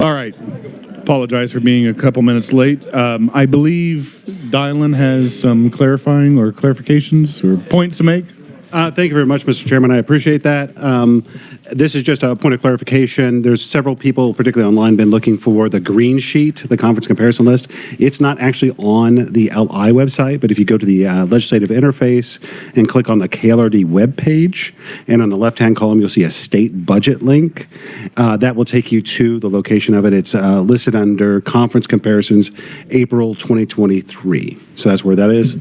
All right. Apologize for being a couple minutes late. I believe Dylan has some clarifying or clarifications or points to make. Thank you very much, Mr. Chairman. I appreciate that. This is just a point of clarification. There's several people, particularly online, been looking for the green sheet, the conference comparison list. It's not actually on the LI website, but if you go to the legislative interface and click on the KLRD webpage, and on the left-hand column, you'll see a state budget link. That will take you to the location of it. It's listed under Conference Comparisons, April 2023. So that's where that is.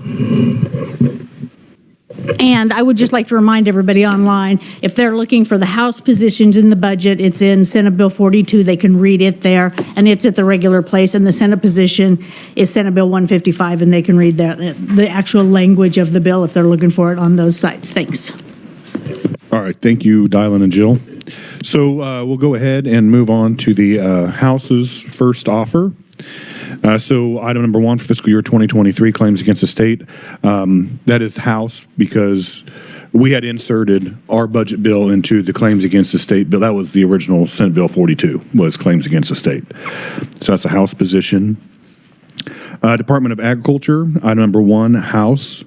And I would just like to remind everybody online, if they're looking for the House positions in the budget, it's in Senate Bill 42. They can read it there, and it's at the regular place. And the Senate position is Senate Bill 155, and they can read the actual language of the bill if they're looking for it on those sites. Thanks. All right. Thank you, Dylan and Jill. So we'll go ahead and move on to the House's first offer. So item number 1 for fiscal year 2023, claims against the state. That is House because we had inserted our budget bill into the claims against the state bill. That was the original Senate Bill 42 was claims against the state. So that's a House position. Department of Agriculture, item number 1, House,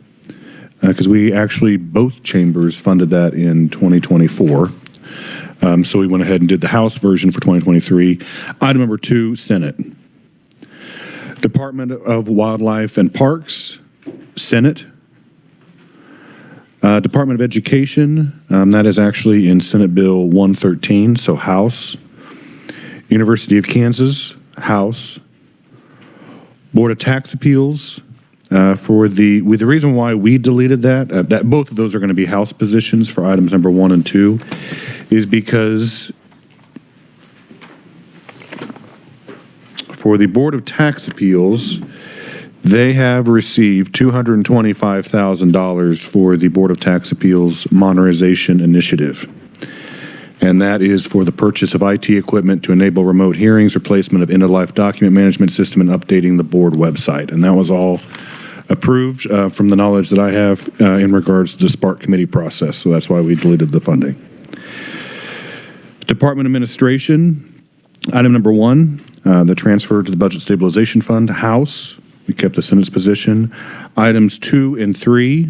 because we actually, both chambers funded that in 2024. So we went ahead and did the House version for 2023. Item number 2, Senate. Department of Wildlife and Parks, Senate. Department of Education, that is actually in Senate Bill 113, so House. University of Kansas, House. Board of Tax Appeals, the reason why we deleted that both of those are going to be House positions for items number 1 and 2, is because for the Board of Tax Appeals, they have received $225,000 for the Board of Tax Appeals Modernization Initiative. And that is for the purchase of IT equipment to enable remote hearings, replacement of end-of-life document management system, and updating the board website. And that was all approved from the knowledge that I have in regards to the Spark committee process. So that's why we deleted the funding. Department Administration, item number 1, the transfer to the Budget Stabilization Fund, House. We kept the Senate's position. Items 2 and 3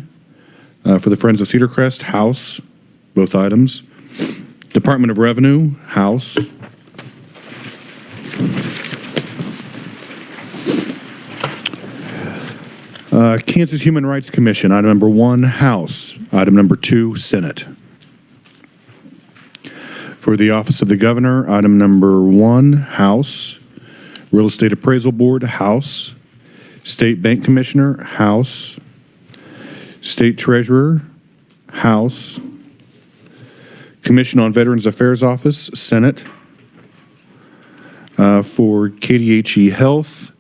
for the Friends of Cedar Crest, House, both items. Department of Revenue, House. Kansas Human Rights Commission, item number 1, House. Item number 2, Senate. For the Office of the Governor, item number 1, House. Real Estate Appraisal Board, House. State Bank Commissioner, House. State Treasurer, House. Commission on Veterans Affairs Office, Senate. For KDHE Health,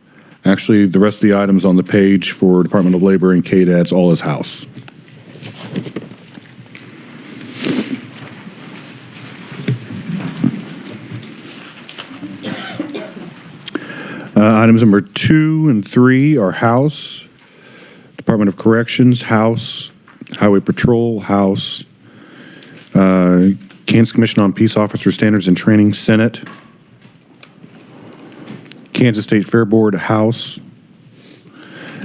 actually the rest of the items on the page for Department of Labor and KDADS, all is House. Items number 2 and 3 are House. Department of Corrections, House. Highway Patrol, House. Kansas Commission on Peace Officer Standards and Training, Senate. Kansas State Fair Board, House.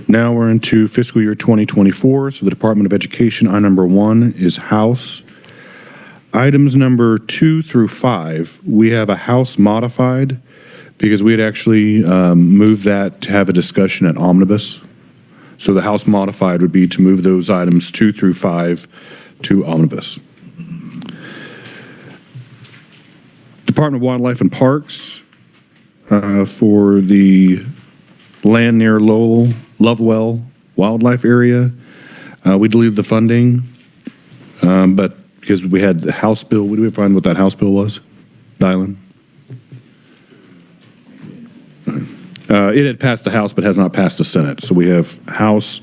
Now we're into fiscal year 2024, so the Department of Education, item number 1 is House. Items number 2 through 5, we have a House modified because we had actually moved that to have a discussion at omnibus. So the House modified would be to move those items 2 through 5 to omnibus. Department of Wildlife and Parks for the land near Lovewell Wildlife Area. We deleted the funding, but because we had the House bill, did we find what that House bill was, Dylan? It had passed the House, but has not passed the Senate. So we have House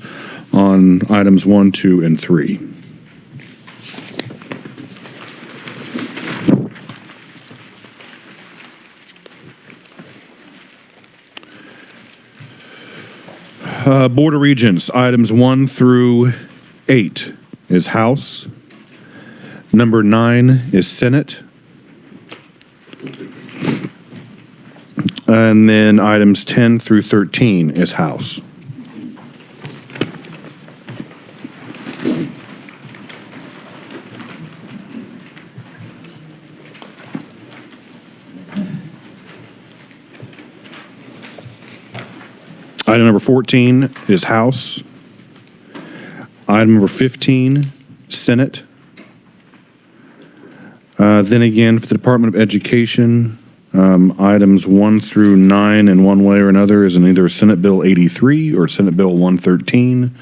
on items 1, 2, and 3. Board of Regents, items 1 through 8 is House. Number 9 is Senate. And then items 10 through 13 is House. Item number 14 is House. Item number 15, Senate. Then again, for the Department of Education, items 1 through 9 in one way or another is in either Senate Bill 83 or Senate Bill 113,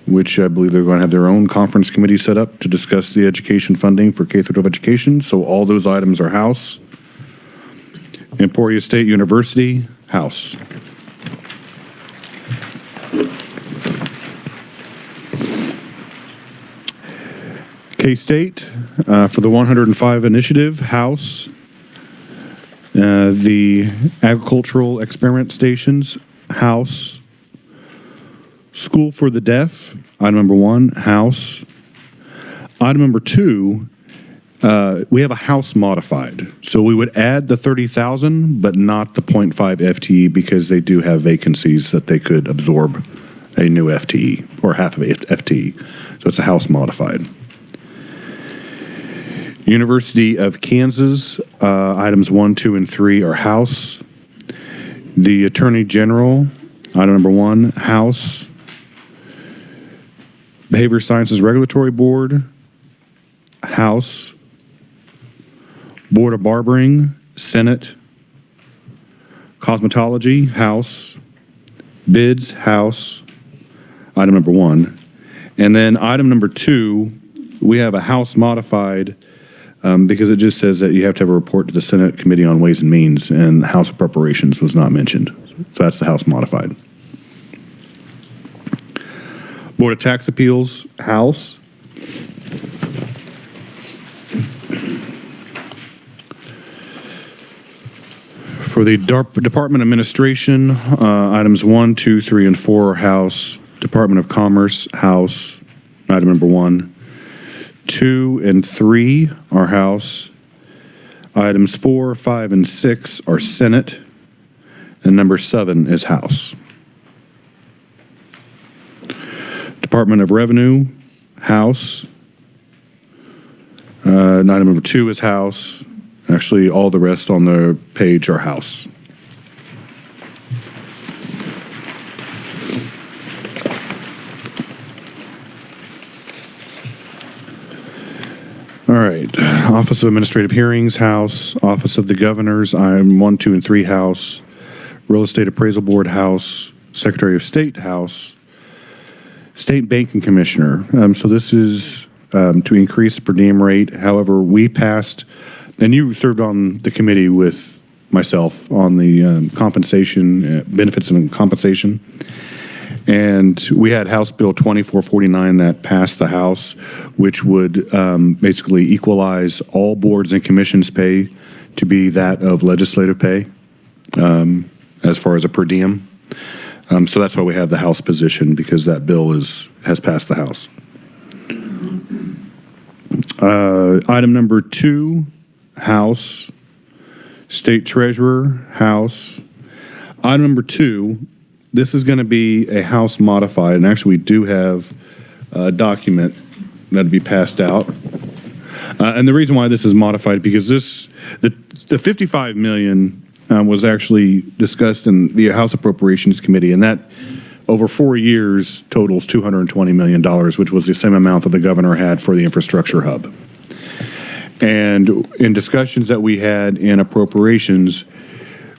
which I believe they're going to have their own conference committee set up to discuss the education funding for K-12 education. So all those items are House. Emporia State University, House. K-State, for the 105 initiative, House. The agricultural experiment stations, House. School for the deaf, item number 1, House. Item number 2, we have a House modified. So we would add the 30,000, but not the 0.5 FTE because they do have vacancies that they could absorb a new FTE or half of FTE. So it's a House modified. University of Kansas, items 1, 2, and 3 are House. The Attorney General, item number 1, House. Behavior Sciences Regulatory Board, House. Board of Barbering, Senate. Cosmetology, House. Bids, House. Item number 1. And then item number 2, we have a House modified because it just says that you have to have a report to the Senate Committee on Ways and Means, and House Appropriations was not mentioned. So that's the House modified. Board of Tax Appeals, House. For the Department Administration, items 1, 2, 3, and 4 are House. Department of Commerce, House. Item number 1. 2 and 3 are House. Items 4, 5, and 6 are Senate. And number 7 is House. Department of Revenue, House. Item number 2 is House. Actually, all the rest on the page are House. All right, Office of Administrative Hearings, House. Office of the Governors, item 1, 2, and 3, House. Real Estate Appraisal Board, House. Secretary of State, House. State Banking Commissioner. So this is to increase the per diem rate. However, we passed, and you served on the committee with myself on the compensation, benefits and compensation. And we had House Bill 2449 that passed the House, which would basically equalize all boards and commissions pay to be that of legislative pay as far as a per diem. So that's why we have the House position, because that bill has passed the House. Item number 2, House. State Treasurer, House. Item number 2, this is going to be a House modified, and actually we do have a document that'll be passed out. And the reason why this is modified, because the 55 million was actually discussed in the House Appropriations Committee, and that over 4 years totals $220 million, which was the same amount that the governor had for the infrastructure hub. And in discussions that we had in appropriations,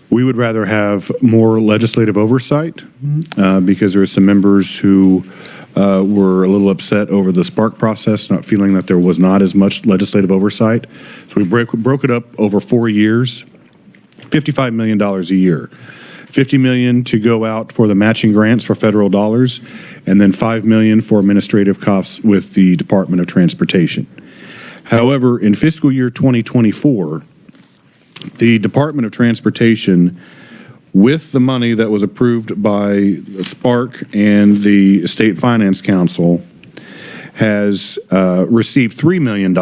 we would rather have more legislative oversight because there are some members who were a little upset over the Spark process, not feeling that there was not as much legislative oversight. So we broke it up over 4 years, $55 million a year. $50 million to go out for the matching grants for federal dollars, and then $5 million for administrative costs with the Department of Transportation. However, in fiscal year 2024, the Department of Transportation, with the money that was approved by Spark and the State Finance Council, has received $3 million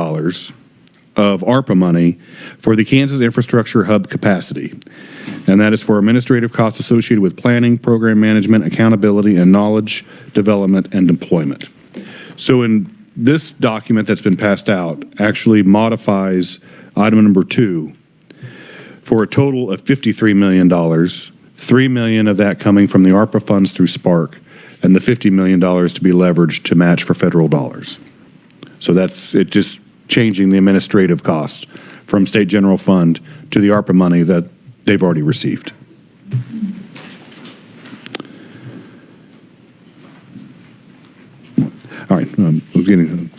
of ARPA money for the Kansas Infrastructure Hub capacity. And that is for administrative costs associated with planning, program management, accountability, and knowledge development and deployment. So in this document that's been passed out actually modifies item number 2 for a total of $53 million, $3 million of that coming from the ARPA funds through Spark, and the $50 million to be leveraged to match for federal dollars. So that's it, just changing the administrative cost from state general fund to the ARPA money that they've already received. All right, I was getting.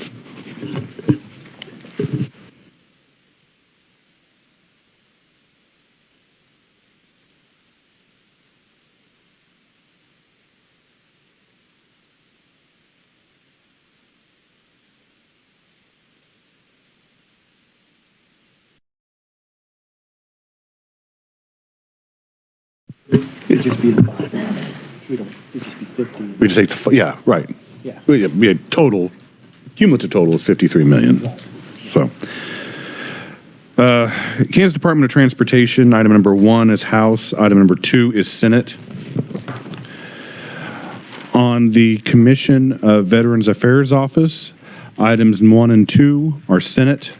It'd just be the 5. We don't, it'd just be 50. We just take the, yeah, right. Yeah. We had cumulative total of $53 million. So, Kansas Department of Transportation, item number 1 is House, item number 2 is Senate. On the Commission of Veterans Affairs Office, items 1 and 2 are Senate,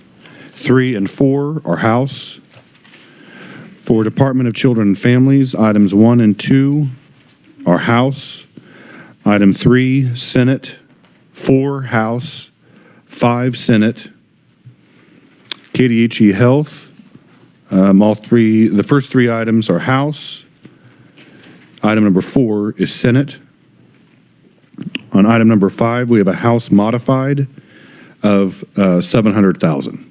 3 and 4 are House. For Department of Children and Families, items 1 and 2 are House. Item 3, Senate. 4, House. 5, Senate. KDHE Health, the first 3 items are House. Item number 4 is Senate. On item number 5, we have a House modified of $700,000.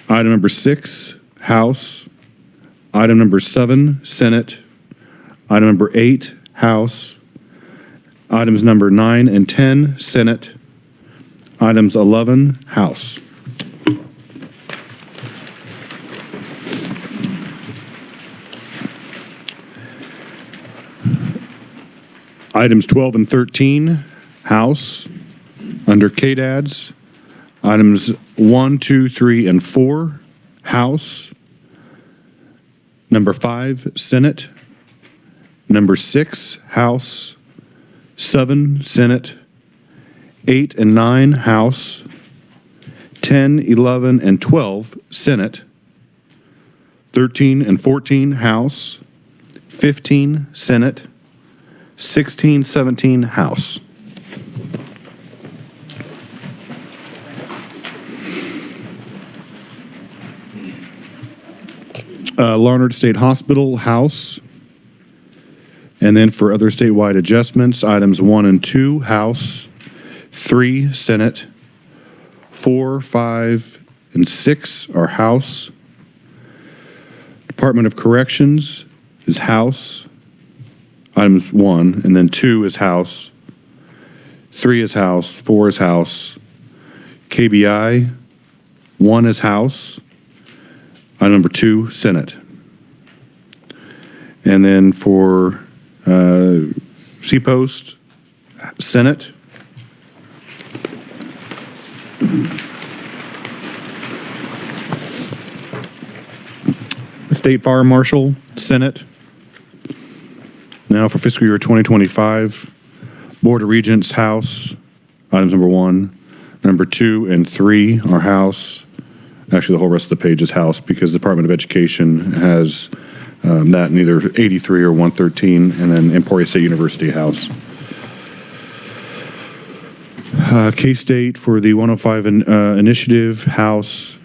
Item number 6, House. Item number 7, Senate. Item number 8, House. Items number 9 and 10, Senate. Items 11, House. Items 12 and 13, House. Under KDADS, items 1, 2, 3, and 4, House. Number 5, Senate. Number 6, House. 7, Senate. 8 and 9, House. 10, 11, and 12, Senate. 13 and 14, House. 15, Senate. 16, 17, House. Larned State Hospital, House. And then for other statewide adjustments, items 1 and 2, House. 3, Senate. 4, 5, and 6 are House. Department of Corrections is House. Items 1, and then 2 is House. 3 is House. 4 is House. KBI, 1 is House. Item number 2, Senate. And then for C-Post, Senate. State Fire Marshal, Senate. Now for fiscal year 2025, Board of Regents, House. Items number 1. Number 2 and 3 are House. Actually, the whole rest of the page is House because the Department of Education has that in either 83 or 113, and then Emporia State University House. K-State for the 105 initiative, House.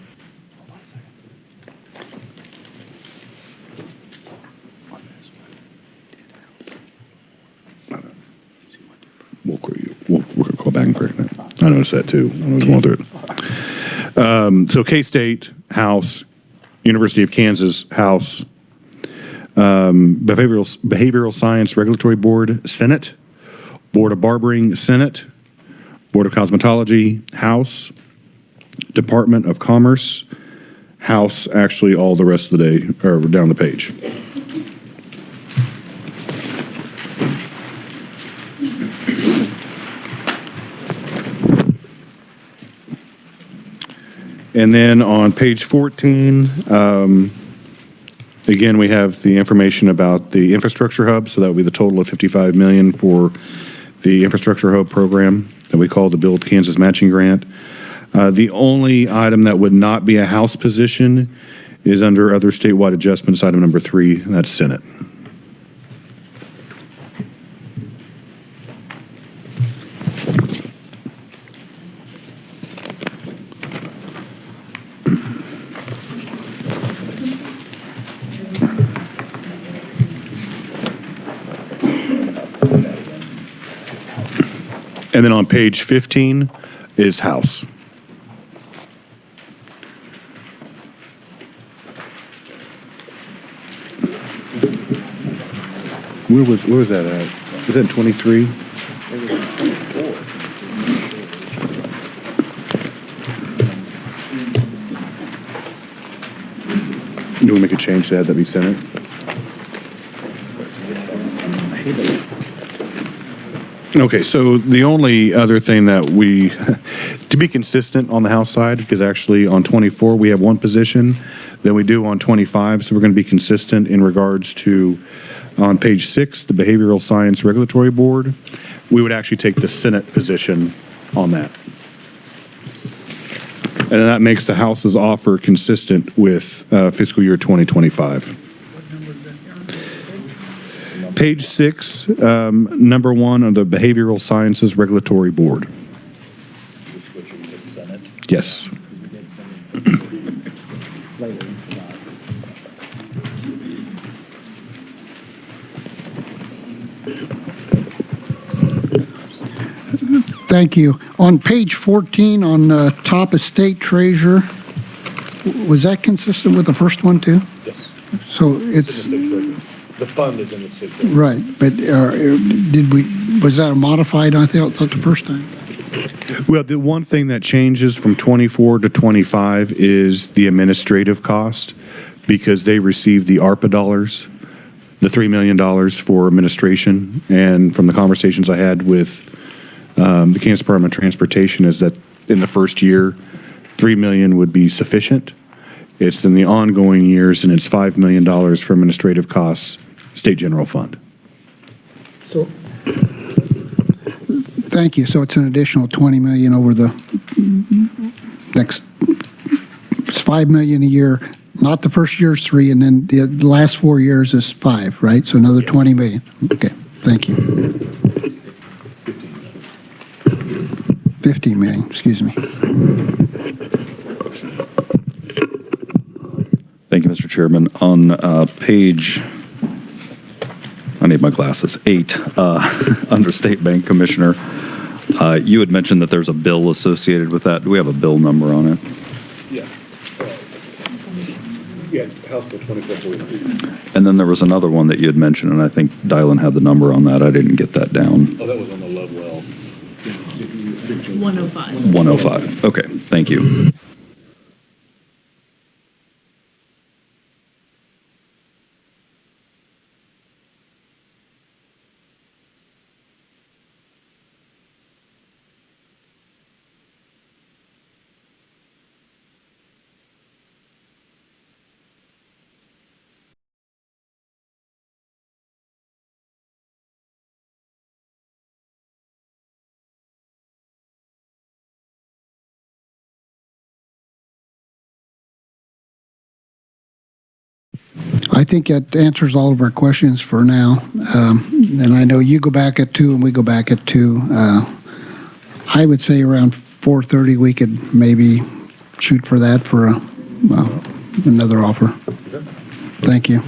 We'll go back and correct that. I noticed that too. I was going through it. So K-State, House, University of Kansas, House, Behavioral Science Regulatory Board, Senate, Board of Barbering, Senate, Board of Cosmetology, House, Department of Commerce, House, actually all the rest of the day, or down the page. And then on page 14, again, we have the information about the infrastructure hub. So that would be the total of $55 million for the infrastructure hub program that we call the Build Kansas Matching Grant. The only item that would not be a House position is under other statewide adjustments, item number 3, and that's Senate. And then on page 15 is House. Where was that at? Is that 23? Do we make a change to that be Senate? Okay, so the only other thing that we, to be consistent on the House side, because actually on 24 we have one position than we do on 25, so we're going to be consistent in regards to, on page 6, the Behavioral Science Regulatory Board, we would actually take the Senate position on that. And that makes the House's offer consistent with fiscal year 2025. Page 6, number 1 on the Behavioral Sciences Regulatory Board. Switching to Senate. Yes. Thank you. On page 14, on top of state treasurer, was that consistent with the first one too? Yes. So it's, The fund is in the state. right, but was that modified, I thought the first time? Well, the one thing that changes from 24 to 25 is the administrative cost, because they receive the ARPA dollars, the $3 million for administration. And from the conversations I had with the Kansas Department of Transportation is that in the first year, $3 million would be sufficient. It's in the ongoing years, and it's $5 million for administrative costs, state general fund. So, thank you. So it's an additional 20 million over the next, it's 5 million a year. Not the first year's 3, and then the last 4 years is 5, right? So another 20 million. Okay, thank you. 15 million, excuse me. Thank you, Mr. Chairman. On page, I need my glasses, 8, under State Bank Commissioner, you had mentioned that there's a bill associated with that. Do we have a bill number on it? Yeah. House Bill 2440. And then there was another one that you had mentioned, and I think Dylan had the number on that. I didn't get that down. Oh, that was on the Lovewell. 105. 105. Okay, thank you. I think that answers all of our questions for now. And I know you go back at 2 and we go back at 2. I would say around 4:30 we could maybe shoot for that for another offer. Thank you.